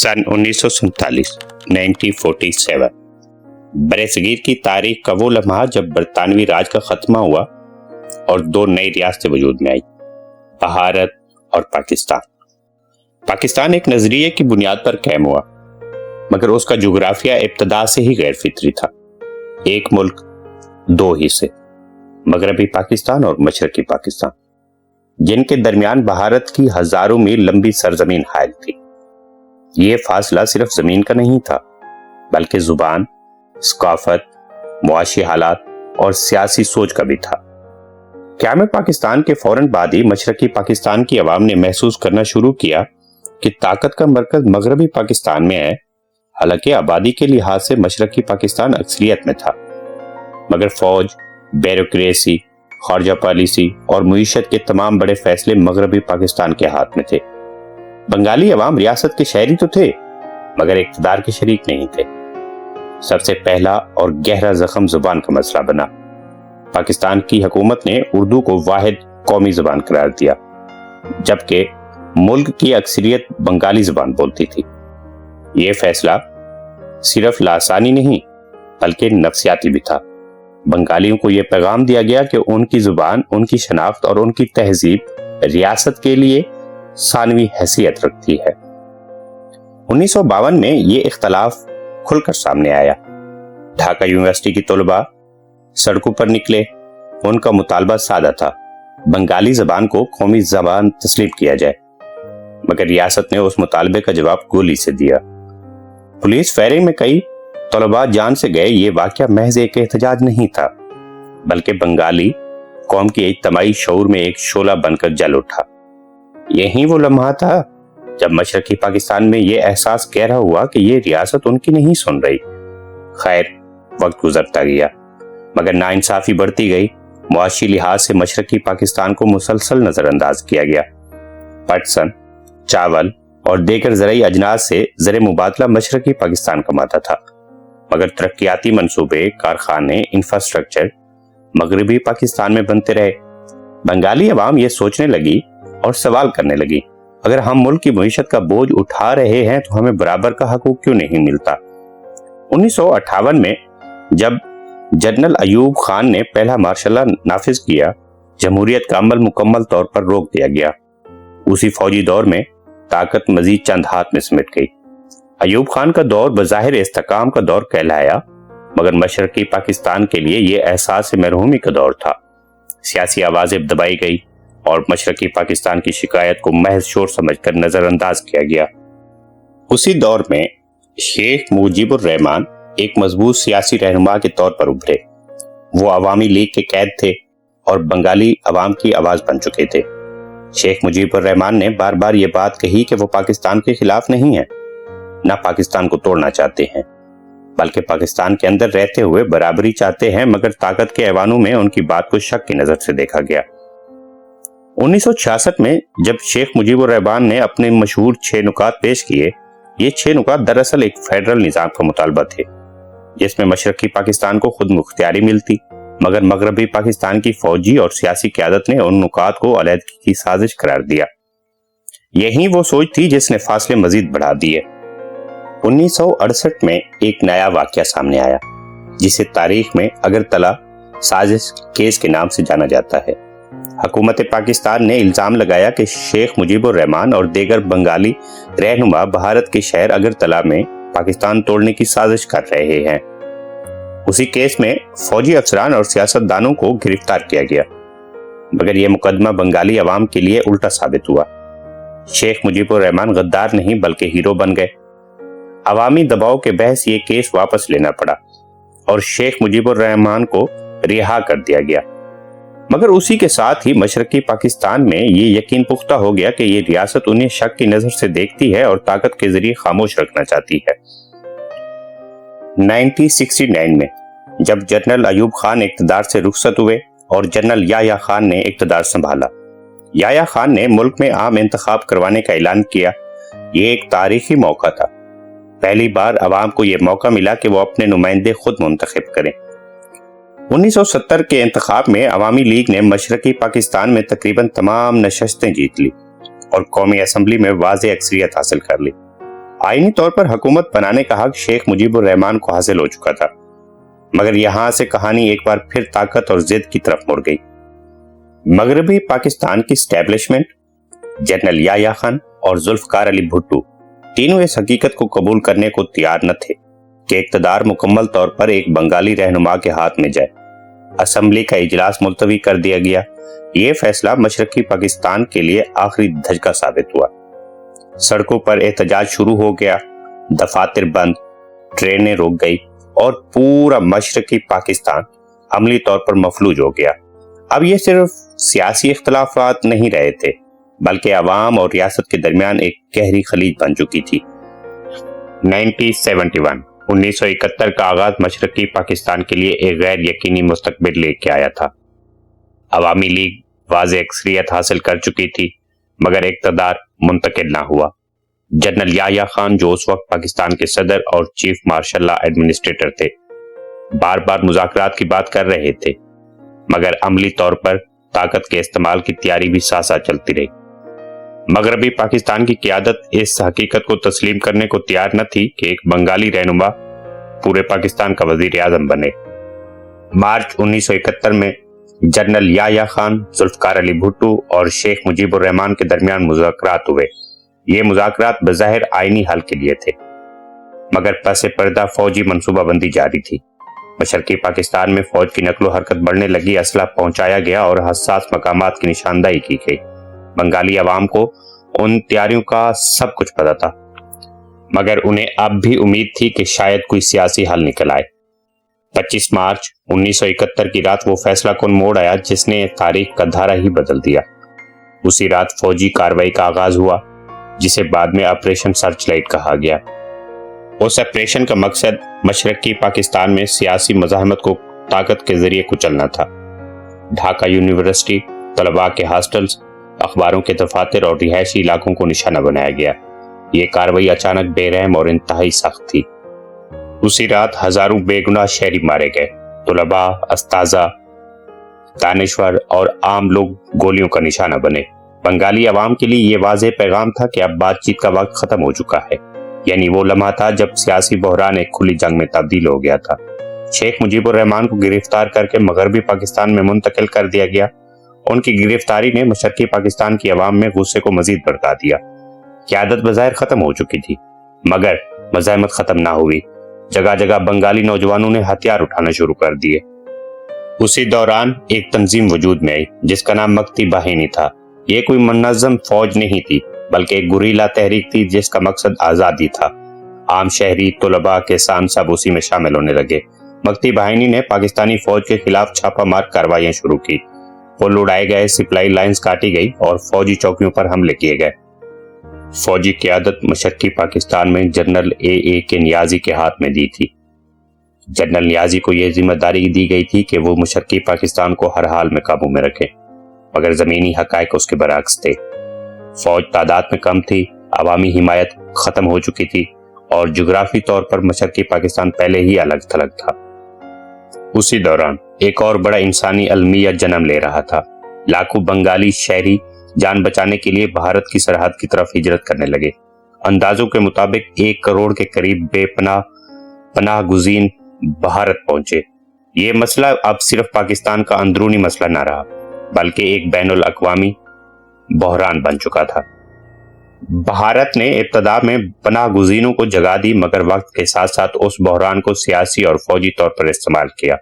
सन 1947 1947 बरसगीर की तारीख का वो लम्हा जब बरतानवी राज का खत्मा हुआ और दो नई रियासतें वजूद में आई, भारत और पाकिस्तान। पाकिस्तान एक नजरिए की बुनियाद पर कायम हुआ, मगर उसका जुग्राफिया इब्तदा से ही गैर फितरी था। एक मुल्क, दो हिस्से, मगरबी पाकिस्तान और मशरकी पाकिस्तान, जिनके दरमियान भारत की हजारों मील लंबी सरजमीन हायल थी। ये फासला सिर्फ जमीन का नहीं था, बल्कि जुबान, सकाफत, मुआशी हालात और सियासी सोच का भी था। क़याम पाकिस्तान के फौरन बाद ही मशरकी पाकिस्तान की आवाम ने महसूस करना शुरू किया कि ताकत का मरकज मगरबी पाकिस्तान में है। हालांकि आबादी के लिहाज से मशरकी पाकिस्तान अक्सरियत में था, मगर फौज, ब्यूरोक्रेसी, खारजा पॉलिसी और मुईशत के तमाम बड़े फैसले मगरबी पाकिस्तान के हाथ में थे। बंगाली अवाम रियासत के शहरी तो थे, मगर इक़्तिदार के शरीक नहीं थे। सबसे पहला और गहरा जख्म जुबान का मसला बना। पाकिस्तान की हुकूमत ने उर्दू को वाहिद कौमी जुबान करार दिया, जबकि मुल्क की अक्सरियत बंगाली जुबान बोलती थी। यह फैसला सिर्फ लासानी नहीं, बल्कि नफ्सियाती भी था। बंगालियों को यह पैगाम दिया गया कि उनकी जुबान, उनकी शनाख्त और उनकी तहजीब रियासत के लिए सानवी हैसियत रखती है। 1952 में यह इख्तलाफ खुलकर सामने आया। ढाका यूनिवर्सिटी की तलबा सड़कों पर निकले। उनका मुतालबा सादा था, बंगाली जबान को कौमी जबान तस्लीम किया जाए, मगर रियासत ने उस मुतालबे का जवाब गोली से दिया। पुलिस फायरिंग में कई तलबा जान से गए। ये वाकया महज एक एहतजाज नहीं था, बल्कि बंगाली कौम की इज्तिमाई शऊर में एक शोला बनकर जल उठा। यही वो लम्हा था जब मशरकी पाकिस्तान में यह एहसास गहरा हुआ कि ये रियासत उनकी नहीं सुन रही। खैर, वक्त गुजरता गया, मगर नाइंसाफी बढ़ती गई। मुआशी लिहाज से मशरकी पाकिस्तान को मुसलसल नजरअंदाज किया गया। पटसन, चावल और दीगर ज़रई अजनास से ज़र मुबादला मशरकी पाकिस्तान कमाता था, मगर तरक्याती मंसूबे, कारखाने, इंफ्रास्ट्रक्चर मगरबी पाकिस्तान में बनते रहे। बंगाली अवाम यह सोचने लगी और सवाल करने लगी, अगर हम मुल्क की मईशत का बोझ उठा रहे हैं तो हमें बराबर का हकूक क्यों नहीं मिलता। 1958 में जब जनरल अयूब खान ने पहला मार्शल नाफिज किया, जमहूरियत का अमल मुकम्मल तौर पर रोक दिया गया। उसी फौजी दौर में ताकत मजीद चंद हाथ में सिमट गई। अयूब खान का दौर बज़ाहिर इस्तेकाम का दौर कहलाया, मगर मशरकी पाकिस्तान के लिए यह एहसास मरहूमी का दौर था। सियासी आवाजें दबाई गई और मशरकी पाकिस्तान की शिकायत को महज शोर समझकर नजरअंदाज किया गया। उसी दौर में शेख मुजीबुर रहमान एक मजबूत सियासी रहनुमा के तौर पर उभरे। वो अवामी लीग के कैद थे और बंगाली अवाम की आवाज बन चुके थे। शेख मुजीबुर रहमान ने बार बार ये बात कही कि वो पाकिस्तान के खिलाफ नहीं है, ना पाकिस्तान को तोड़ना चाहते हैं, बल्कि पाकिस्तान के अंदर रहते हुए बराबरी चाहते हैं। मगर ताकत के ऐवानों में उनकी बात को शक की नजर से देखा गया। 1966 में जब शेख मुजीबुर रहमान ने अपने मशहूर 6 नुकात पेश किए, ये 6 नुकात दरअसल एक फेडरल निजाम का मुतालबा थे, जिसमें मशरकी पाकिस्तान को खुद मुख्तियारी मिलती, मगर मगरबी पाकिस्तान की फौजी और सियासी क़यादत ने उन नुकात को अलहदगी की साजिश करार दिया। यही वो सोच थी जिसने फासले मजीद बढ़ा दिए। 1968 में एक नया वाकया सामने आया, जिसे तारीख में अगरतला साजिश केस के नाम से जाना जाता है। हुकूमत पाकिस्तान ने इल्जाम लगाया कि शेख मुजीबुर रहमान और दीगर बंगाली रहनुमा भारत के शहर अगरतला में पाकिस्तान तोड़ने की साजिश कर रहे हैं। उसी केस में फौजी अफसरान और सियासतदानों को गिरफ्तार किया गया, मगर यह मुकदमा बंगाली अवाम के लिए उल्टा साबित हुआ। शेख मुजीबुर रहमान गद्दार नहीं बल्कि हीरो बन गए। अवामी दबाव के बहस ये केस वापस लेना पड़ा और शेख मुजीबुर रहमान को रिहा कर दिया गया। मगर उसी के साथ ही मशरकी पाकिस्तान में ये यकीन पुख्ता हो गया कि ये रियासत उन्हें शक की नजर से देखती है और ताकत के जरिए खामोश रखना चाहती है। 1969 में जब जनरल अयूब खान इक़्तिदार से रुखसत हुए और जनरल याह्या खान ने इक़्तिदार संभाला, याह्या खान ने मुल्क में आम इंतखाब करवाने का ऐलान किया। ये एक तारीखी मौका था। पहली बार अवाम को यह मौका मिला कि वो अपने नुमाइंदे खुद मुंतखब करें। 1970 के इंतखाब में अवामी लीग ने मशरकी पाकिस्तान में तकरीबन तमाम नशस्तें जीत ली और कौमी असम्बली में वाज़ेह अक्सरियत हासिल कर ली। آئینی طور پر حکومت بنانے کا حق شیخ مجیب الرحمان کو حاصل ہو چکا تھا، مگر یہاں سے کہانی ایک بار پھر طاقت اور ضد کی طرف مڑ گئی۔ مغربی پاکستان کی اسٹیبلشمنٹ، جنرل یحییٰ خان اور ذوالفقار علی بھٹو تینوں اس حقیقت کو قبول کرنے کو تیار نہ تھے کہ اقتدار مکمل طور پر ایک بنگالی رہنما کے ہاتھ میں جائے۔ اسمبلی کا اجلاس ملتوی کر دیا گیا۔ یہ فیصلہ مشرقی پاکستان کے لیے آخری دھچکا ثابت ہوا۔ سڑکوں پر احتجاج شروع ہو گیا، دفاتر بند، ٹرینیں رک گئی اور پورا مشرقی پاکستان عملی طور پر مفلوج ہو گیا۔ اب یہ صرف سیاسی اختلافات نہیں رہے تھے، بلکہ عوام اور ریاست کے درمیان ایک گہری خلیج بن چکی تھی۔ 1971 کا آغاز مشرقی پاکستان کے لیے ایک غیر یقینی مستقبل لے کے آیا تھا۔ عوامی لیگ واضح اکثریت حاصل کر چکی تھی، مگر اقتدار منتقل نہ ہوا۔ جنرل یحییٰ خان، جو اس وقت پاکستان کے صدر اور چیف مارشل لا ایڈمنسٹریٹر تھے، بار بار مذاکرات کی بات کر رہے تھے، مگر عملی طور پر طاقت کے استعمال کی تیاری بھی ساتھ ساتھ چلتی رہی۔ مغربی پاکستان کی قیادت اس حقیقت کو تسلیم کرنے کو تیار نہ تھی کہ ایک بنگالی رہنما پورے پاکستان کا وزیر اعظم بنے۔ مارچ 1971 میں جنرل یحییٰ خان، ذوالفقار علی بھٹو اور شیخ مجیب الرحمان کے درمیان مذاکرات ہوئے۔ یہ مذاکرات بظاہر آئینی حل کے لیے تھے، مگر پس پردہ فوجی منصوبہ بندی جاری تھی۔ مشرقی پاکستان میں فوج کی نقل و حرکت بڑھنے لگی، اسلحہ پہنچایا گیا اور حساس مقامات کی نشاندہی کی گئی۔ بنگالی عوام کو ان تیاریوں کا سب کچھ پتا تھا، مگر انہیں اب بھی امید تھی کہ شاید کوئی سیاسی حل نکل آئے۔ 25 مارچ 1971 کی رات وہ فیصلہ کن موڑ آیا جس نے تاریخ کا دھارا ہی بدل دیا۔ اسی رات فوجی کارروائی کا آغاز ہوا، جسے بعد میں آپریشن سرچ لائٹ کہا گیا۔ اس آپریشن کا مقصد مشرقی پاکستان میں سیاسی مزاحمت کو طاقت کے ذریعے کچلنا تھا۔ ڈھاکہ یونیورسٹی، طلباء کے ہاسٹلز، اخباروں کے دفاتر اور رہائشی علاقوں کو نشانہ بنایا گیا۔ یہ کارروائی اچانک بے رحم اور انتہائی سخت تھی۔ اسی رات ہزاروں بے گناہ شہری مارے گئے۔ طلباء، اساتذہ، دانشور اور عام لوگ گولیوں کا نشانہ بنے۔ بنگالی عوام کے لیے یہ واضح پیغام تھا کہ اب بات چیت کا وقت ختم ہو چکا ہے، یعنی وہ لمحہ تھا جب سیاسی بحران ایک کھلی جنگ میں تبدیل ہو گیا تھا۔ شیخ مجیب الرحمان کو گرفتار کر کے مغربی پاکستان میں منتقل کر دیا گیا۔ ان کی گرفتاری نے مشرقی پاکستان کی عوام میں غصے کو مزید بڑھا دیا۔ قیادت بظاہر ختم ہو چکی تھی، مگر مزاحمت ختم نہ ہوئی۔ جگہ جگہ بنگالی نوجوانوں نے ہتھیار اٹھانا شروع کر دیے۔ اسی دوران ایک تنظیم وجود میں آئی جس کا نام مکتی باہینی تھا۔ یہ کوئی منظم فوج نہیں تھی، بلکہ ایک گوریلا تحریک تھی جس کا مقصد آزادی تھا۔ عام شہری، طلباء، کسان سب اسی میں شامل ہونے لگے۔ مکتی باہینی نے پاکستانی فوج کے خلاف چھاپہ مار کارروائیاں شروع کی۔ پل اڑائے گئے، سپلائی لائنز کاٹی گئی اور فوجی چوکیوں پر حملے کیے گئے۔ فوجی قیادت مشرقی پاکستان میں جنرل اے کے نیازی کے ہاتھ میں دی تھی۔ جنرل نیازی کو یہ ذمہ داری دی گئی تھی کہ وہ مشرقی پاکستان کو ہر حال میں قابو میں رکھے، مگر زمینی حقائق اس کے برعکس تھے۔ فوج تعداد میں کم تھی، عوامی حمایت ختم ہو چکی تھی اور جغرافی طور پر مشرقی پاکستان پہلے ہی الگ تھلگ تھا۔ اسی دوران ایک اور بڑا انسانی المیہ جنم لے رہا تھا۔ لاکھوں بنگالی شہری جان بچانے کے لیے بھارت کی سرحد کی طرف ہجرت کرنے لگے۔ اندازوں کے مطابق 1 کروڑ کے قریب بے پناہ گزین بھارت پہنچے۔ یہ مسئلہ اب صرف پاکستان کا اندرونی مسئلہ نہ رہا، بلکہ ایک بین الاقوامی بحران بن چکا تھا۔ بھارت نے ابتدا میں پناہ گزینوں کو جگہ دی، مگر وقت کے ساتھ ساتھ اس بحران کو سیاسی اور فوجی طور پر استعمال کیا۔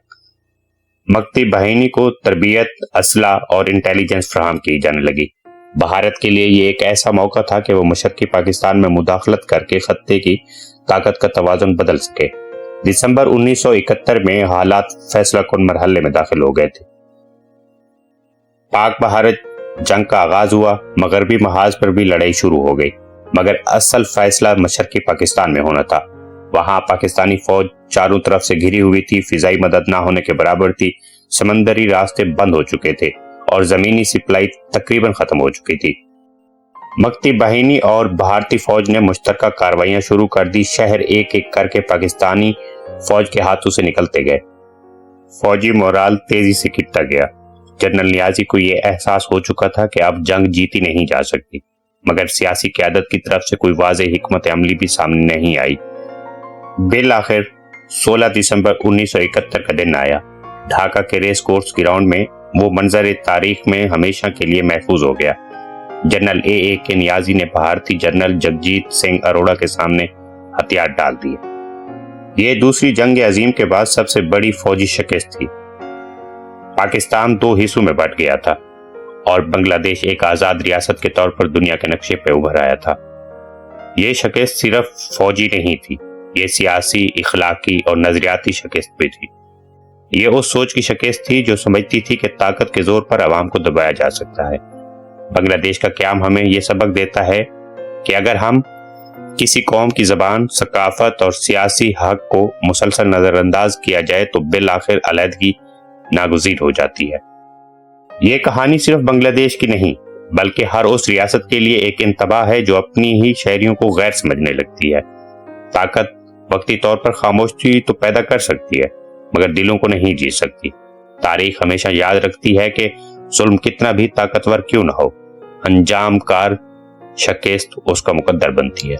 مکتی باہینی کو تربیت، اسلحہ اور انٹیلیجنس فراہم کی جانے لگی۔ بھارت کے لیے یہ ایک ایسا موقع تھا کہ وہ مشرقی پاکستان میں مداخلت کر کے خطے کی طاقت کا توازن بدل سکے۔ دسمبر 1971 میں حالات فیصلہ کن مرحلے میں داخل ہو گئے تھے۔ پاک بھارت جنگ کا آغاز ہوا۔ مغربی محاذ پر بھی لڑائی شروع ہو گئی، مگر اصل فیصلہ مشرقی پاکستان میں ہونا تھا۔ وہاں پاکستانی فوج چاروں طرف سے گھری ہوئی تھی، فضائی مدد نہ ہونے کے برابر تھی، سمندری راستے بند ہو چکے تھے اور زمینی سپلائی تقریباً ختم ہو چکی تھی۔ مکتی باہینی اور بھارتی فوج نے مشترکہ کارروائیاں شروع کر دی۔ شہر ایک ایک کر کے پاکستانی فوج کے ہاتھوں سے نکلتے گئے۔ فوجی مورال تیزی سے گرتا گیا۔ جنرل نیازی کو یہ احساس ہو چکا تھا کہ اب جنگ جیتی نہیں جا سکتی، मगर सियासी क़यादत की तरफ से कोई वाज़ेह हिकमत अमली भी सामने नहीं आई। बिलाखिर 16 दिसंबर 1971 का दिन आया। ढाका के रेस कोर्स ग्राउंड में वो मंजर तारीख में हमेशा के लिए महफूज हो गया। जनरल ए के नियाजी ने भारतीय जनरल जगजीत सिंह अरोड़ा के सामने हथियार डाल दिए। ये दूसरी जंग अजीम के बाद सबसे बड़ी फौजी शिकस्त थी। पाकिस्तान दो हिस्सों में बंट गया था और बांग्लादेश एक आज़ाद रियासत के तौर पर दुनिया के नक्शे पर उभर आया था। ये शिकस्त सिर्फ फौजी नहीं थी, ये सियासी, इखलाकी और नजरियाती शिकस्त भी थी। ये उस सोच की शिकस्त थी जो समझती थी कि ताकत के जोर पर अवाम को दबाया जा सकता है। बांग्लादेश का क़याम हमें यह सबक देता है कि अगर हम किसी कौम की ज़बान, सकाफत और सियासी हक को मुसलसल नज़रअंदाज किया जाए तो बिलाखिर अलहदगी नागुज़ीर हो जाती है। ये कहानी सिर्फ बांग्लादेश की नहीं बल्कि हर उस रियासत के लिए एक इंतबाह है जो अपनी ही शहरियों को गैर समझने लगती है। ताकत वक्ती तौर पर खामोशी तो पैदा कर सकती है मगर दिलों को नहीं जीत सकती। तारीख हमेशा याद रखती है कि जुल्म कितना भी ताकतवर क्यों न हो, अंजाम कार शिकस्त उसका मुकद्दर बनती है।